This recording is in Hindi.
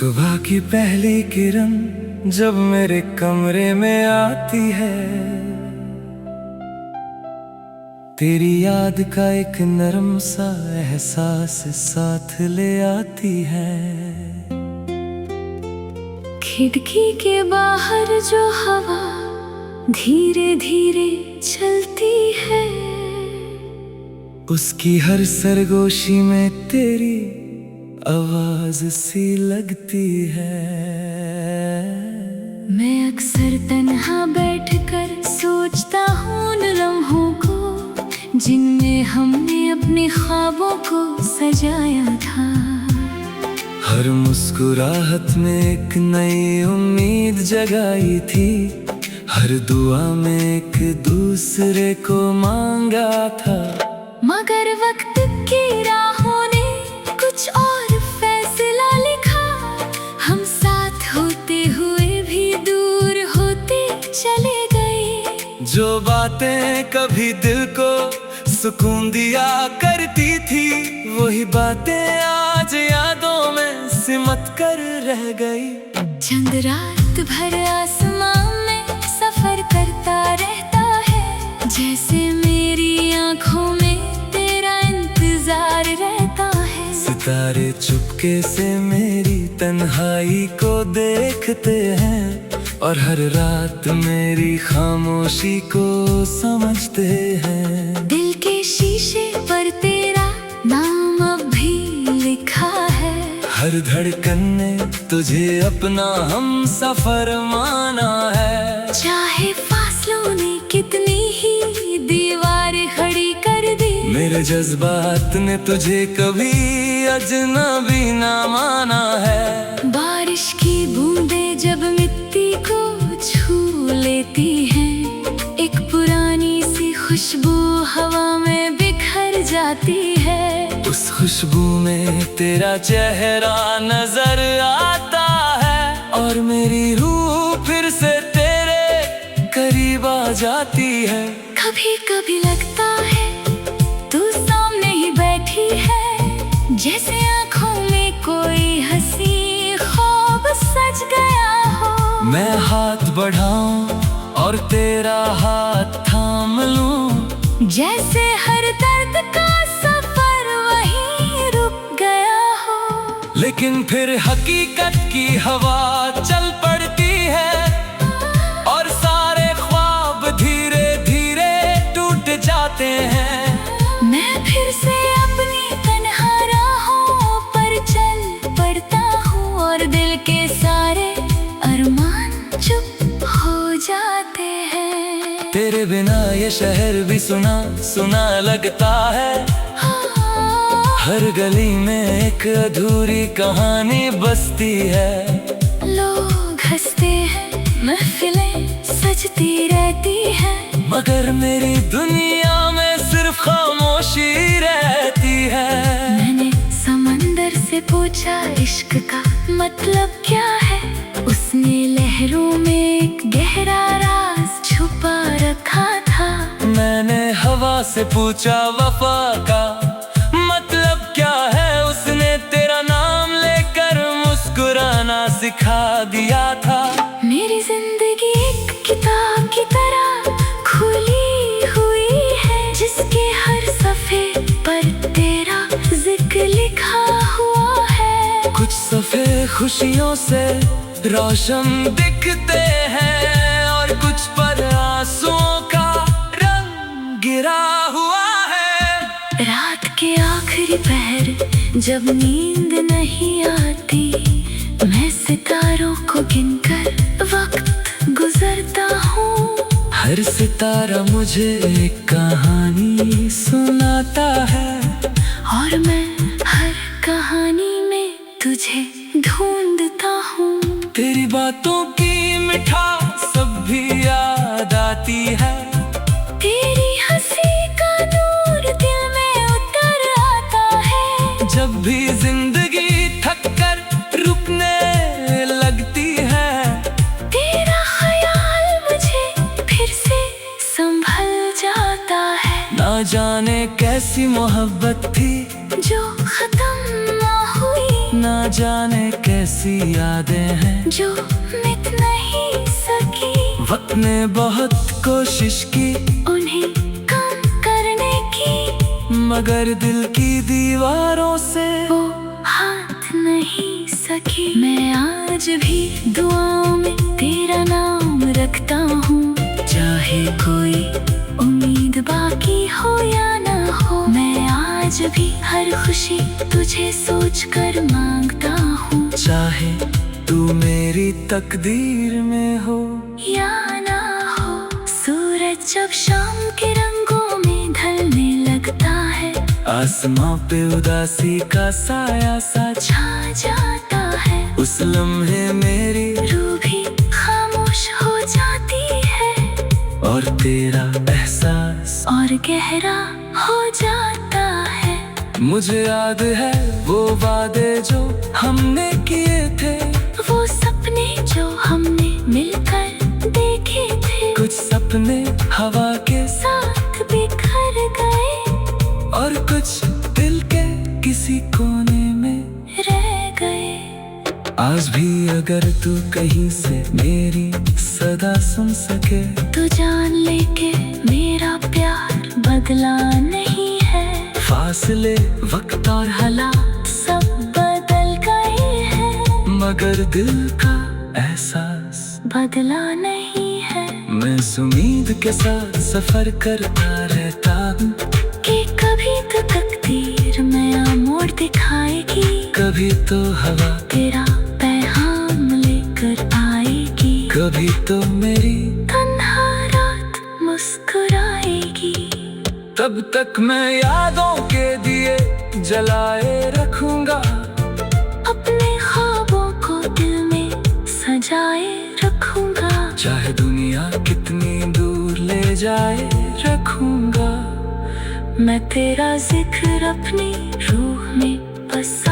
सुबह की पहली किरण जब मेरे कमरे में आती है, तेरी याद का एक नरम सा एहसास साथ ले आती है। खिड़की के बाहर जो हवा धीरे धीरे चलती है, उसकी हर सरगोशी में तेरी आवाज सी लगती है। मैं अक्सर तन्हा बैठकर सोचता हूँ उन लम्हों को जिनमें हमने अपने ख्वाबों को सजाया था। हर मुस्कुराहट में एक नई उम्मीद जगाई थी, हर दुआ में एक दूसरे को मांगा था। मगर वक्त की राहों ने कुछ और फैसला लिखा, हम साथ होते हुए भी दूर होते चले गए। जो बातें कभी दिल को सुकून दिया करती थी, वही बातें आज यादों में सिमट कर रह गई। चंद रात भर आसमां में सफर करता रहता है, जैसे मेरी आंखों में तेरा इंतजार रहता है। सितारे चुपके से मेरी तन्हाई को देखते हैं, और हर रात मेरी खामोशी को समझते हैं। दिल के शीशे पर तेरा नाम अब भी लिखा है, हर धड़कन ने तुझे अपना हम सफर माना है। चाहे फासलों ने कितनी ही दीवार खड़ी कर दी, मेरे जज्बात ने तुझे कभी अजनबी ना माना है। बारिश की बूंदें जब मिट्टी को छू लेती हैं, एक पुरानी सी खुशबू हवा में बिखर जाती है। उस खुशबू में तेरा चेहरा नजर आता है, और मेरी रूह फिर से तेरे करीब आ जाती है। कभी कभी लगता है तू सामने ही बैठी है, जैसे आँखों में कोई हंसी ख्वाब सज गया हो। मैं हाथ बढ़ाऊं और तेरा हाथ थाम लूं, जैसे हर दर्द का सफर वहीं रुक गया हो। लेकिन फिर हकीकत की हवा चल पड़ती है, और सारे ख्वाब धीरे धीरे टूट जाते हैं। मैं फिर से अपनी तन्हा राहों पर चल पड़ता हूँ, और दिल के सारे अरमान चुप हो जाते हैं। तेरे बिना ये शहर भी सुना सुना लगता है, हर गली में एक अधूरी कहानी बसती है। लोग हंसते हैं, महफिलें सजती रहती हैं, मगर मेरी दुनिया में सिर्फ खामोशी रहती है। मैंने समंदर से पूछा इश्क का मतलब क्या है, उसने लहरों में एक गहरा राज छुपा रखा था। मैंने हवा से पूछा वफा का मतलब क्या है, उसने तेरा नाम लेकर मुस्कुराना सिखा दिया था। मेरी जिंदगी एक किताब की तरह खुली हुई है, जिसके हर सफ़े पर तेरा जिक्र लिखा हुआ है। कुछ सफ़े खुशियों से रोशन दिखते हैं, और कुछ पर आंसुओं का रंग गिरा हुआ है। रात के आखिरी पहर जब नींद नहीं आती, मैं सितारों को गिनकर वक्त गुजरता हूँ। हर सितारा मुझे एक कहानी सुनाता है, और मैं हर कहानी में तुझे ढूंढता हूँ। तेरी बातों की मिठास सब भी याद आती है, तेरी हंसी का नूर दिल में उतर आता है। जब भी जिंदगी थक कर रुकने लगती है, तेरा ख्याल मुझे फिर से संभल जाता है। ना जाने कैसी मोहब्बत थी जो खत्म ना हुई, ना ना जाने कैसी यादें हैं जो मिट नहीं सकी। वक्त ने बहुत कोशिश की उन्हें कम करने की, मगर दिल की दीवारों से वो हाथ नहीं सकी। मैं आज भी दुआओं में तेरा नाम रखता हूँ, चाहे कोई उम्मीद बाकी हो या ना हो। मैं आज भी हर खुशी तुझे सोच कर मांगता हूँ, चाहे तू मेरी तकदीर में हो या ना हो। सूरज जब शाम के रंगों में ढलने लगता है, आसमां पे उदासी का साया सा छा जाता है। उस लम्हे मेरी रूह भी खामोश हो जाती है, और तेरा एहसास और गहरा हो जाता है। मुझे याद है वो वादे जो हमने किए थे, वो सपने जो हमने मिलकर देखे थे। कुछ सपने हवा के साथ बिखर गए, और कुछ दिल के किसी कोने में रह गए। आज भी अगर तू कहीं से मेरी सदा सुन सके, तू जान ले के मेरा प्यार बदला नहीं है। फासले वक्त और हालात सब बदल गए हैं, मगर दिल का एहसास बदला नहीं है। मैं इस उम्मीद के साथ सफर करता रहता हूँ कि कभी तो तकदीर नया मोड़ दिखाएगी, कभी तो हवा तेरा पैगाम लेकर आएगी, कभी तो मेरी तन्हा रात मुस्कुराएगी। तब तक मैं यादों के दिए जलाए रखूंगा, अपने ख्वाबों को दिल में सजाए रखूंगा, चाहे दुनिया कितनी दूर ले जाए रखूंगा। मैं तेरा जिक्र अपनी रूह में बसा